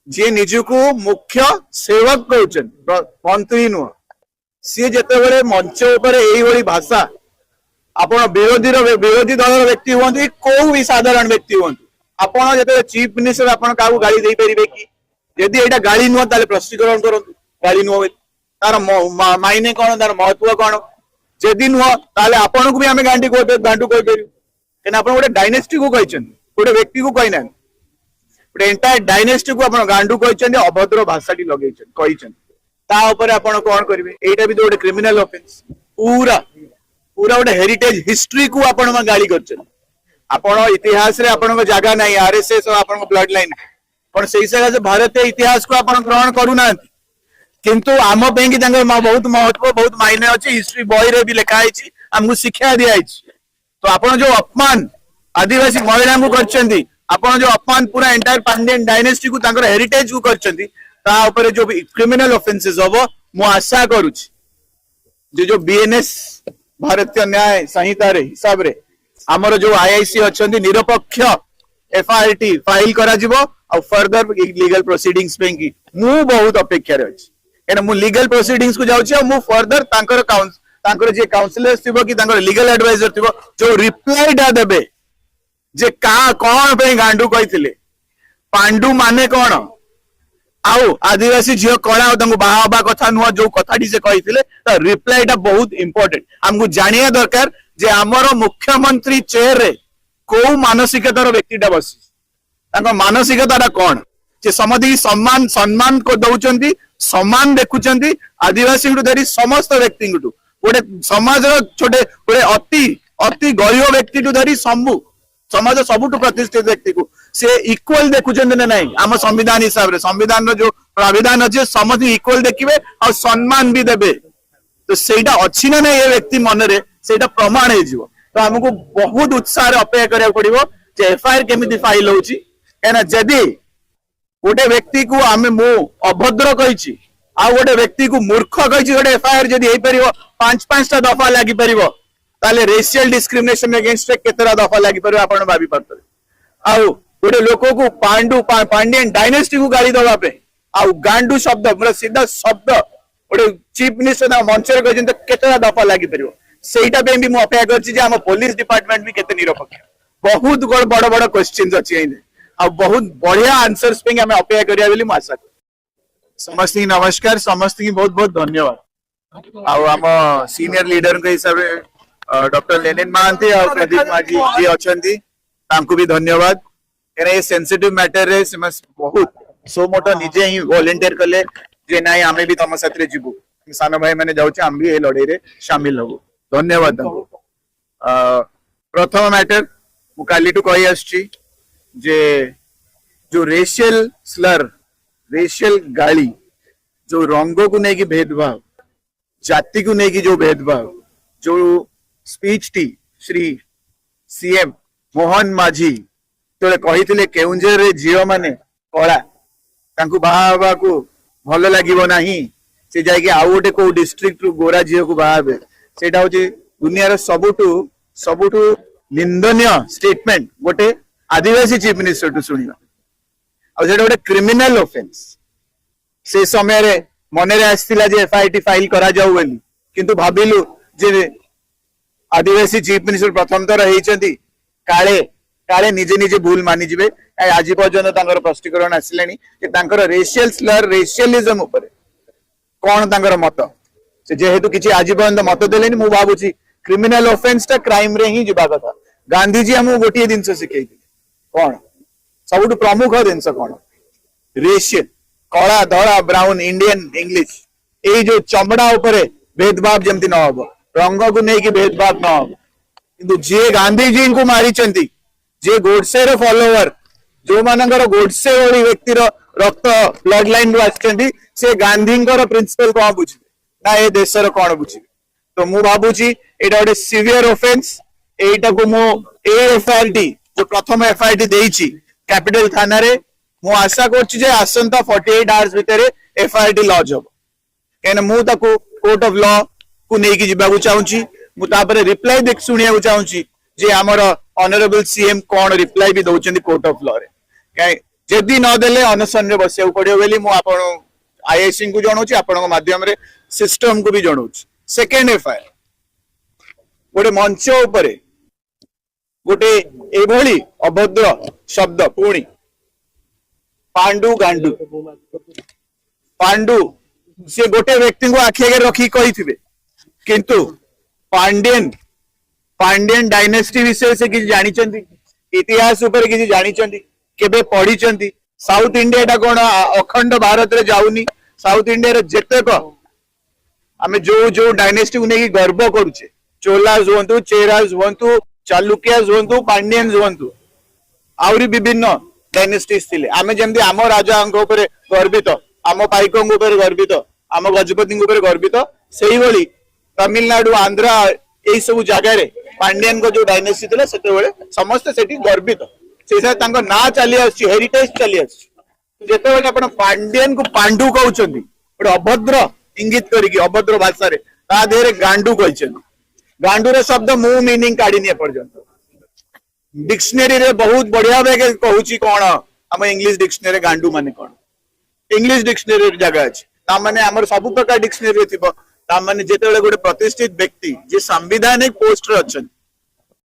जी निजको मुख्य सेवक कहउछन मंत्री नुह सी जेतेबेले मंच ऊपर एई भली भाषा आपण विरोधी दल व्यक्ति हुआ को भी साधारण व्यक्ति हुआ आपण जेतेबेले चीफ मिनिस्टर आपण काहू गाली दे परिबे कि यदि एटा गाली नुह ताले प्रश्नीकरण करंतु गाली नुह तार मायने कोन तार महत्व कोन जदि नुह ताले आपण को भी हमें गांडी को गांडू कोइ परिबे केना आपण गोटे डायनेस्टी को कहिछन गोटे व्यक्ति को कहिना गोटे एंटायर डायनेस्टी को आपण गांडू कहिछन अभद्र भाषाटी लगेछन कहिछन ता ऊपर आपण कोन करिवे एटा भी गोटे क्रिमिनल ऑफेंस पूरा पूरा गोटे हेरिटेज हिस्ट्री को आपण गाली करछन आपण इतिहास रे आपण जगह नहीं आरएसएस और आपण ब्लड लाइन पण सेही सका भारतीय इतिहास को आपण ग्रहण करूना किंतु आम पे बहुत महत्व बहुत मायने अच्छे हिस्ट्री बही रे भी लिखा है आमको शिक्षा दिखाई तो आपण जो अपमान आदिवासी महिला को करछंती आपण जो अपमान पूरा एंटायर पांड्यन डायनेस्टी को तांकर हेरिटेज को करछंती ता ऊपर जो क्रिमिनल ऑफेंसेस हबो मु आशा करूची जो बीएनएस भारतीय न्याय संहिता रे हिसाब रे हमर जो आईआईसी अछंती निरपेक्ष एफआईआरटी फाइल करा जिवो और फर्दर लीगल प्रोसीडिंग्स पे की मु बहुत अपेक्षा रे अछि एना मु लीगल प्रोसीडिंग्स को जाउची और मु फर्दर तांकर जे काउंसलर्स थिबो कि तांकर लीगल एडवाइजर थिबो जो रिप्लाई डा देबे जे का कोन पे गांडू कहिथिले पांडु माने कोन आउ आदिवासी झियो कळा तांको बाहाबा कथा नुवा जो कथाटी से कहिथिले त रिप्लाई डा बहुत इंपोर्टेंट हमकु जानिया दरकार जे हमरो मुख्यमंत्री चेयर रे को मानसिकतार व्यक्तिटा बसी तांको मानसिकताटा कोन जे समधि सम्मान सम्मान को दउचंती सम्मान देखुचंती आदिवासी को धरी समस्त व्यक्ति को गोटे समाज छोटे गोटे अति अति गरीब व्यक्ति टू धरी सबू समाज सबुठ प्रतिष्ठित व्यक्ति को से इक्वल देखुचंती ना नहीं आम संविधान हिसाब रे संविधान रो जो प्राविधान अच्छे समझ इक्वल देखिए और सम्मान भी देबे तो सेटा अच्छी ना ये व्यक्ति मन रे सेटा प्रमाण हो जिवो तो हमको बहुत उत्साह अपेक्षा करिया पड़िबो जे एफआईआर केमिति फाइल होउची एना जदी गोटे व्यक्ति को आमे मु अभद्र कहिची आ गोटे व्यक्ति को मूर्ख कहिची गोटे एफआईआर जदी हेई परिबो पांच पांचटा दफा लागि परिबो ताले रेशियल डिस्क्रिमिनेशन अगेंस्ट केतरा दफा लागि परिबो आपण भाबी परतले आ गोटे लोक को पांड्यन डायनेस्टी को गाली दवा पे आ गांडू शब्द पूरा सीधा शब्द गोटे चीफ मिनिस्टर मंच रे कहिजन केतरा दफा लागि परिबो सेटा पे भी मु अपेक्षा करछि जे हम पुलिस डिपार्टमेंट भी केते निरपेक्ष बहुत बड़ बड़ क्वेश्चंस अछि एने आ बहुत बढ़िया आंसर्स पे हमें अपेक्षा करिया बोली मु आशा समस्त नमस्कार समस्त बहुत बहुत धन्यवाद आ हम सीनियर लीडर के हिसाब रे डॉक्टर लेनिन महांती और प्रदीप माजी जी अछंती तांको भी धन्यवाद एने सेंसिटिव मैटर रे बहुत सो मोटो निजे ही वॉलंटियर कले जे नाही आमे भी तम साथ रे जिबु सान भाई माने जाउची हम भी ए लड़ाई रे शामिल हबु धन्यवाद प्रथम मैटर मु काली टू कहि आछी जे जो रेशियल स्लर रेशियल गाली जो रंग को नहीं की भेदभाव जाति को नहीं की जो भेदभाव जो speech T Shri CM Mohan माझी तो कही केउंझर रे झियो माने कला तांकु बाहा को भल लागिबो नाही से जाय के आउ गोटे को डिस्ट्रिक्ट रु गोरा झियो को बाहाबे सेटा होची दुनिया रे सबुठु निंदनीय स्टेटमेंट गोटे आदिवासी चीफ मिनिस्टर टू सुनिबा आ जेटा गोटे क्रिमिनल ऑफेंस से समय रे मन रे आस्तिला जे एफआईआर फाइल करा जाऊ बोली किंतु भाबिलु जे आदिवासी चीफ मिनिस्टर प्रथम थर हेइचंती काळे काळे निजे निजे भूल मानि जिवे आज पर्यंत तांकर प्रश्नीकरण आसिलेनी कि तांकर रेशियल स्लर रेशियलिज्म ऊपर कोन तांकर मत से जेहेतु किछि आज पर्यंत मत देलेनी मु भाबुची क्रिमिनल ऑफेंस टा क्राइम रे ही जिबा कथा गांधी जी हमहु गोटिए दिनस सिखैथि कोन सबुठ प्रमुख जिनस कोन रेशियल कला धड़ा ब्राउन इंडियन इंग्लिश ए जो चमड़ा ऊपर भेदभाव जमती न हो रंग को नहीं कि भेदभाव न हो किंतु जे गांधी जी को मारी जे गोडसे रो फॉलोवर जो मानकर गोडसे वाली व्यक्ति रो रक्त ब्लड लाइन रो आछंती से गांधी रो प्रिंसिपल को बुझे ना ए देश रो कोन बुझे तो मु भाबुची एटा गोटे सिवियर ऑफेंस एटा को मु एफआईआर जो प्रथम एफआईआर देइची कैपिटल थाना रे मु आशा करछि जे आसंता 48 आवर्स भितर एफआईआर लॉज हो केन मु ताको कोर्ट ऑफ लॉ को नै कि जिबा को चाहूची मु तापरे रिप्लाई देख सुनिया को चाहूची जे हमर ऑनरेबल सीएम कोन रिप्लाई भी दउचंदी कोर्ट ऑफ लॉ रे जदि नदेले अनशन बसिया पड़ो बोली मुझे आईआईसी को जनाऊँ आपण माध्यम सिस्टम को भी जनाऊँ सेकेंड एफआईआर गोटे मंच उपरे गोटे एभली अभद्र शब्द पुणी पांडु गांडू पांडु से गोटे व्यक्ति को आखि आगे रखी कही किंतु पांड्यन पांड्यन डायनेस्टी विषय से किसी जानी इतिहास ऊपर किसी जानी केबे पढ़ी साउथ इंडिया टा कौन अखंड भारत रे जाऊनी साउथ इंडिया रे जेतेक आमे जो जो डायनेस्टी को लेकिन गर्व करुचे चोलास हुंतु चेरास हुंतु चालुक्यास हुंतु पांड्यन्स हुंतु आउरी विभिन्न डायनेस्टीज थिले आमे जेमती आम राजा ऊपर गर्वित आम पाइकों ऊपर गर्वित आम गजपति ऊपर गर्वित सेही भली तमिलनाडु आंध्रा यही सब जगह पांड्यन को जो डायनेस्टी थिला सेते बेले समस्त सेठी गर्वित से तांको ना चली आछि हेरिटेज चली आछि जेते बेले आपण पांड्यन को पांडु कहउछंती गोटे अभद्र इंगित करिकि अभद्र भाषा रे ता देहरे गांडू कहछंती गांडू रे शब्द मु मीनिंग काढिनी पर्यंत डिक्शनरी रे बहुत बढ़िया भागे कहूची कोन हम इंग्लिश डिक्शनरी गांडू माने कोन इंग्लिश डिक्शनरी जगह अछि ता माने हमर सब प्रकार डिक्शनरी थिबो ता माने जेते बेले गोटे प्रतिष्ठित व्यक्ति जे संवैधानिक पोस्ट रे अछन